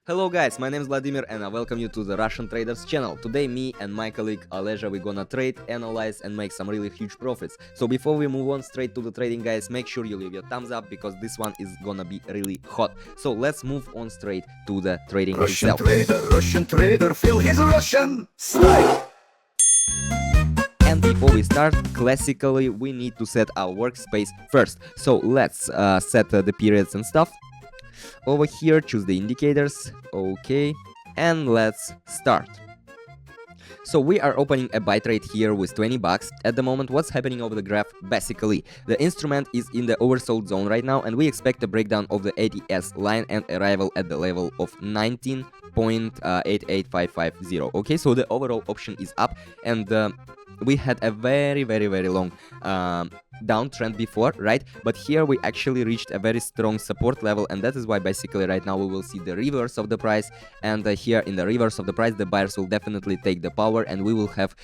Hello guys, my name is Vladimir and I welcome you to the Russian Traders channel. Today me and my colleague Oleja we're gonna trade, analyze and make some really huge profits. So before we move on straight to the trading guys, make sure you leave your thumbs up because this one is gonna be really hot. So let's move on straight to the trading itself. Russian trader, feel his Russian style. And before we start, classically we need to set our workspace first. So let's set the periods and stuff. Over here, choose the indicators, okay, and let's start. So we are opening a buy trade here with 20 bucks. At the moment, what's happening over the graph? Basically, the instrument is in the oversold zone right now, and we expect a breakdown of the ATS line and arrival at the level of 19.88550. Okay, so the overall option is up, and we had a very long downtrend before, right? But here we actually reached a very strong support level, and that is why basically right now we will see the reverse of the price. And here in the reverse of the price, the buyers will definitely take the power, and we will have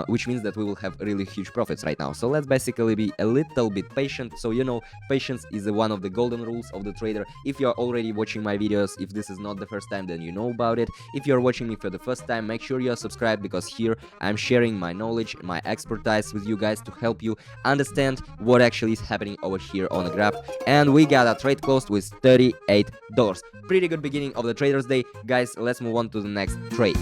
which means that we will have really huge profits right now. So let's basically be a little bit patient. So you know, patience is one of the golden rules of the trader. If you're already watching my videos, if this is not the first time, then you know about it. If you're watching me for the first time, make sure you're subscribed, because here I'm sharing my knowledge, my expertise with you guys to help you understand what actually is happening over here on the graph. And we got a trade closed with $38. Pretty good beginning of the traders day. Guys, let's move on to the next trade.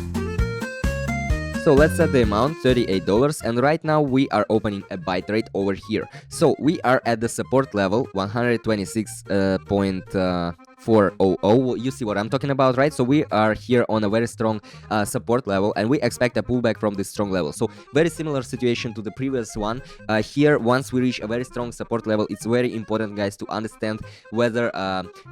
So let's set the amount, $38, and right now we are opening a buy trade over here. So we are at the support level 126.400. You see what I'm talking about, right? So we are here on a very strong support level, and we expect a pullback from this strong level. So very similar situation to the previous one. Here, once we reach a very strong support level, it's very important, guys, to understand whether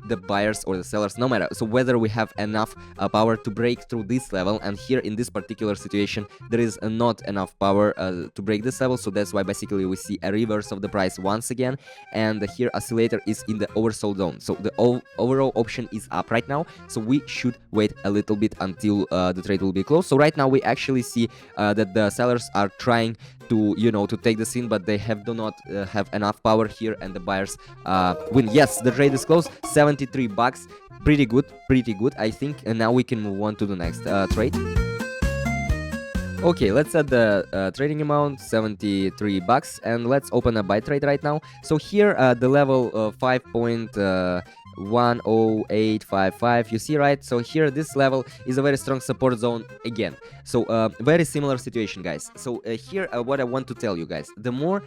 the buyers or the sellers, no matter, so whether we have enough power to break through this level. And here in this particular situation, there is not enough power to break this level. So that's why basically we see a reverse of the price once again, and here oscillator is in the oversold zone. So the overall option is up right now, so we should wait a little bit until the trade will be closed. So right now we actually see that the sellers are trying to, you know, to take the scene, but they do not have enough power here, and the buyers win. Yes, the trade is closed, 73 bucks. Pretty good, I think. And now we can move on to the next trade. Okay, let's set the trading amount, 73 bucks, and let's open a buy trade right now. So here the level 5.10855, you see, right? So here this level is a very strong support zone again. So very similar situation, guys. So here what I want to tell you guys, the more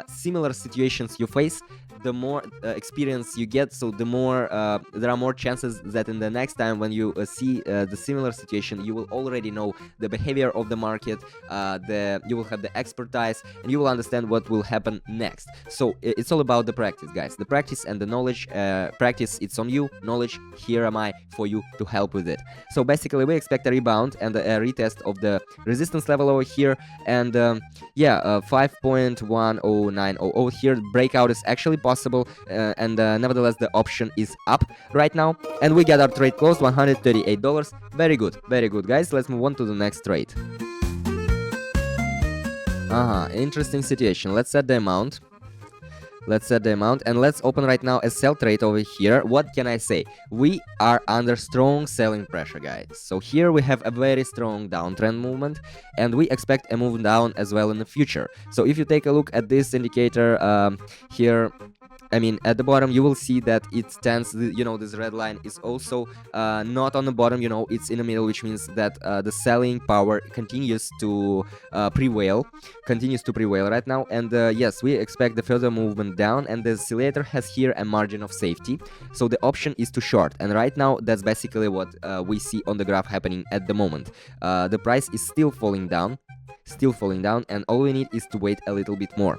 similar situations you face, the more experience you get, so the more there are more chances that in the next time when you see the similar situation, you will already know the behavior of the market, you will have the expertise, and you will understand what will happen next. So it's all about the practice, guys, the practice and the knowledge. Practice, it's on you. Knowledge, here am I for you to help with it. So basically we expect a rebound and a retest of the resistance level over here, and 5.10900 here. Breakout is actually possible, and nevertheless the option is up right now, and we get our trade closed, $138. Very good, guys. Let's move on to the next trade. Interesting situation. Let's set the amount, and let's open right now a sell trade over here. What can I say? We are under strong selling pressure, guys. So here we have a very strong downtrend movement, and we expect a move down as well in the future. So if you take a look at this indicator here, I mean, at the bottom, you will see that it stands, you know, this red line is also not on the bottom, you know, it's in the middle, which means that the selling power continues to prevail right now. And yes, we expect the further movement down, and the oscillator has here a margin of safety. So the option is to short, and right now that's basically what we see on the graph happening at the moment. The price is still falling down, and all we need is to wait a little bit more.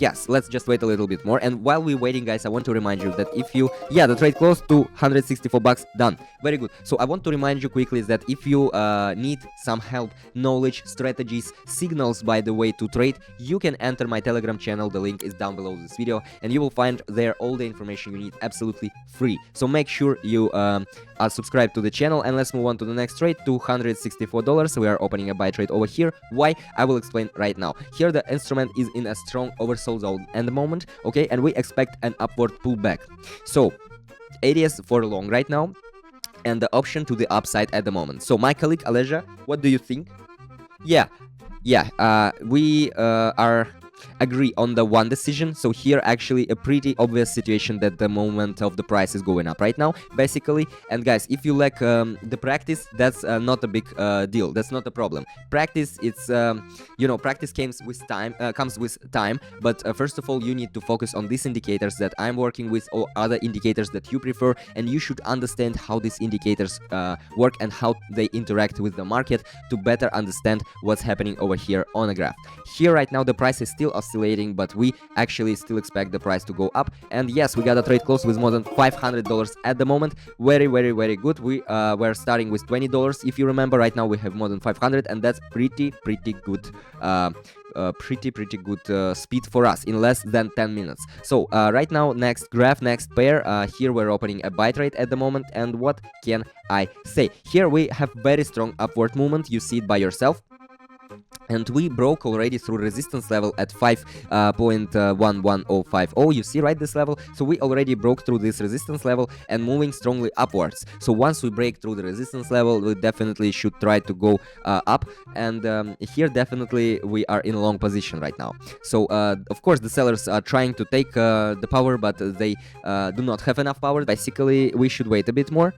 Yes, let's just wait a little bit more. And while we're waiting, guys, I want to remind you that if you, the trade closed to 164 bucks, done. Very good. So I want to remind you quickly is that if you need some help, knowledge, strategies, signals, by the way, to trade, you can enter my Telegram channel. The link is down below this video, and you will find there all the information you need absolutely free. So make sure you are subscribed to the channel, and let's move on to the next trade, $264. We are opening a buy trade over here. Why? I will explain right now. Here the instrument is in a strong oversold zone at the moment, okay, and we expect an upward pullback. So ADS for long right now, and the option to the upside at the moment. So my colleague Aleja, what do you think? Yeah, we are agree on the one decision. So here actually a pretty obvious situation that the moment of the price is going up right now, basically. And guys, if you lack the practice, that's not a big deal. That's not a problem. Practice, it's you know, practice comes with time. But first of all, you need to focus on these indicators that I'm working with, or other indicators that you prefer, and you should understand how these indicators work and how they interact with the market to better understand what's happening over here on a graph. Here right now the price is still oscillating, but we actually still expect the price to go up. And yes, we got a trade close with more than $500 at the moment. Very good. We're starting with $20. If you remember, right now we have more than 500, and that's pretty good. Pretty good speed for us in less than 10 minutes. So right now, next graph, next pair, here we're opening a buy trade at the moment. And what can I say? Here we have very strong upward movement. You see it by yourself. And we broke already through resistance level at 5.11050. You see, right, this level? So we already broke through this resistance level and moving strongly upwards. So once we break through the resistance level, we definitely should try to go up. And here definitely we are in a long position right now. So of course the sellers are trying to take the power, but they do not have enough power. Basically, we should wait a bit more.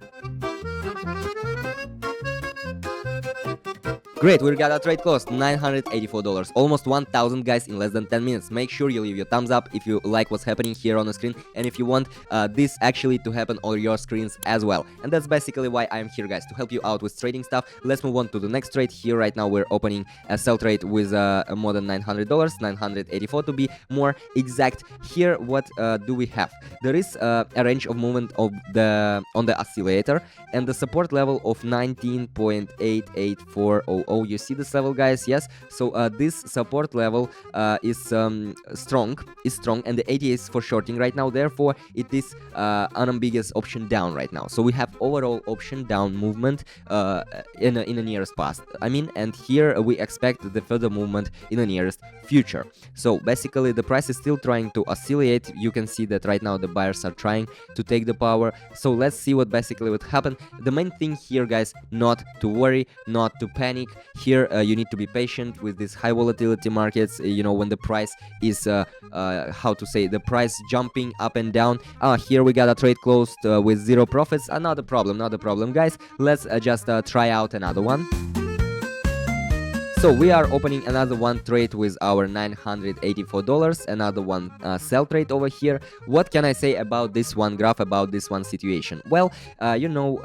Great, we got a trade close, $984, almost 1,000 guys in less than 10 minutes. Make sure you leave your thumbs up if you like what's happening here on the screen, and if you want this actually to happen on your screens as well. And that's basically why I'm here, guys, to help you out with trading stuff. Let's move on to the next trade. Here right now we're opening a sell trade with more than $900, 984 to be more exact. Here what do we have? There is a range of movement of on the oscillator, and the support level of 19.88400. You see this level, guys? Yes. So this support level is strong, and the ADS is for shorting right now. Therefore, it is unambiguous option down right now. So we have overall option down movement in the nearest past. I mean, and here we expect the further movement in the nearest future. So basically, the price is still trying to oscillate. You can see that right now the buyers are trying to take the power. So let's see what basically would happen. The main thing here, guys, not to worry, not to panic. Here you need to be patient with these high volatility markets. You know, when the price is how to say, the price jumping up and down. Here we got a trade closed with 0 profits. Not a problem, guys. Let's just try out another one. So we are opening another one trade with our $984, another one sell trade over here. What can I say about this one graph, about this one situation? Well, you know,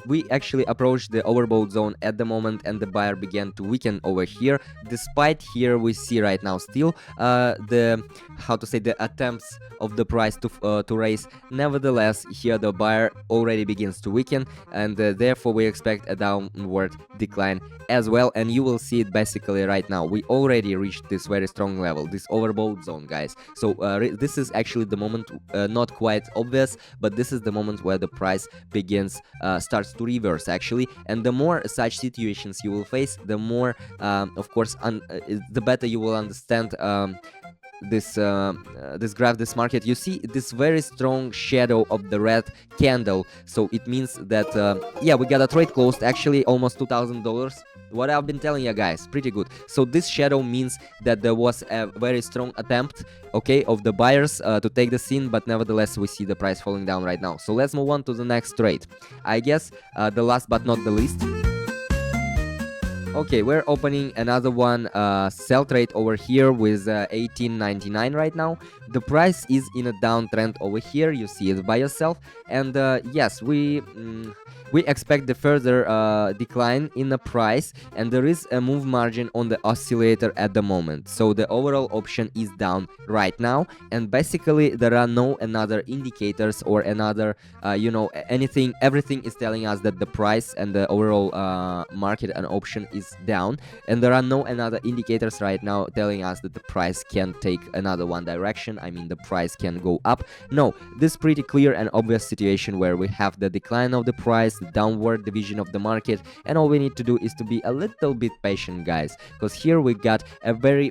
we actually approached the overbought zone at the moment, and the buyer began to weaken over here. Despite here we see right now still the, how to say, the attempts of the price to raise. Nevertheless, here the buyer already begins to weaken, and therefore we expect a downward decline as well. And you will see it basically right now. We already reached this very strong level, this overbought zone, guys. So this is actually the moment, not quite obvious, but this is the moment where the price begins, starts to reverse actually. And the more such situations you will face, the more, of course, the better you will understand this graph, this market. You see this very strong shadow of the red candle, so it means that yeah, we got a trade closed actually almost $2,000. What I've been telling you guys, pretty good. So this shadow means that there was a very strong attempt, okay, of the buyers to take the scene, but nevertheless we see the price falling down right now. So let's move on to the next trade. I guess the last but not the least. Okay, we're opening another one sell trade over here with $18.99 right now. The price is in a downtrend over here. You see it by yourself. And yes, we expect the further decline in the price, and there is a move margin on the oscillator at the moment. So the overall option is down right now, and basically there are no another indicators or another you know, everything is telling us that the price and the overall market and option is is down, and there are no another indicators right now telling us that the price can take another one direction. I mean, the price can go up. No, this pretty clear and obvious situation where we have the decline of the price, the downward division of the market, and all we need to do is to be a little bit patient, guys, because here we picked a very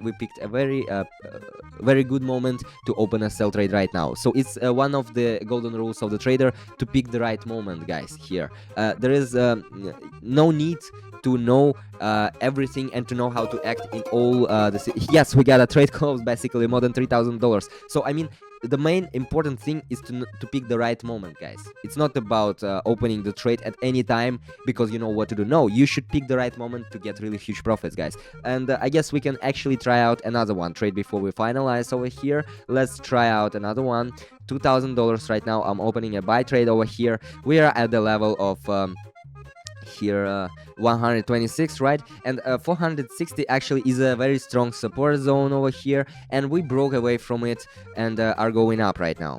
good moment to open a sell trade right now. So it's one of the golden rules of the trader to pick the right moment, guys. Here there is no need to know everything and to know how to act in all yes, we got a trade close, basically more than $3,000. So I mean, the main important thing is to pick the right moment, guys. It's not about opening the trade at any time because you know what to do. No, you should pick the right moment to get really huge profits, guys. And I guess we can actually try out another one trade before we finalize over here. Let's try out another one. $2,000 right now. I'm opening a buy trade over here. We are at the level of here 126, right? And 460 actually is a very strong support zone over here, and we broke away from it and are going up right now.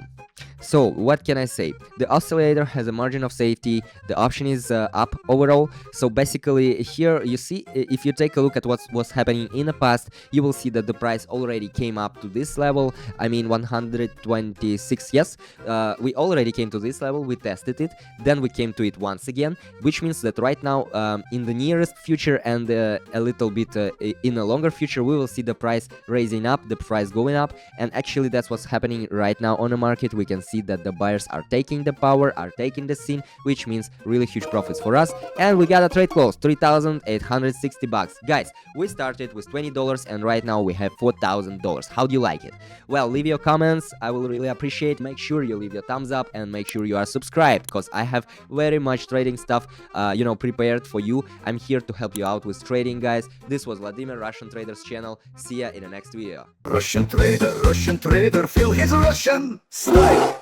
So what can I say? The oscillator has a margin of safety. The option is up overall. So basically here you see, if you take a look at what was happening in the past, you will see that the price already came up to this level. I mean 126. Yes, we already came to this level. We tested it, then we came to it once again, which means that right now in the nearest future and a little bit in a longer future, we will see the price raising up, the price going up. And actually that's what's happening right now on the market. We can see that the buyers are taking the power, are taking the scene, which means really huge profits for us. And we got a trade close, $3,860. Guys, we started with $20 and right now we have $4,000. How do you like it? Well, leave your comments. I will really appreciate. Make sure you leave your thumbs up and make sure you are subscribed, because I have very much trading stuff prepared for you. I'm here to help you out with trading, guys. This was Vladimir, Russian Traders channel. See ya in the next video. Russian trader, feel his Russian style.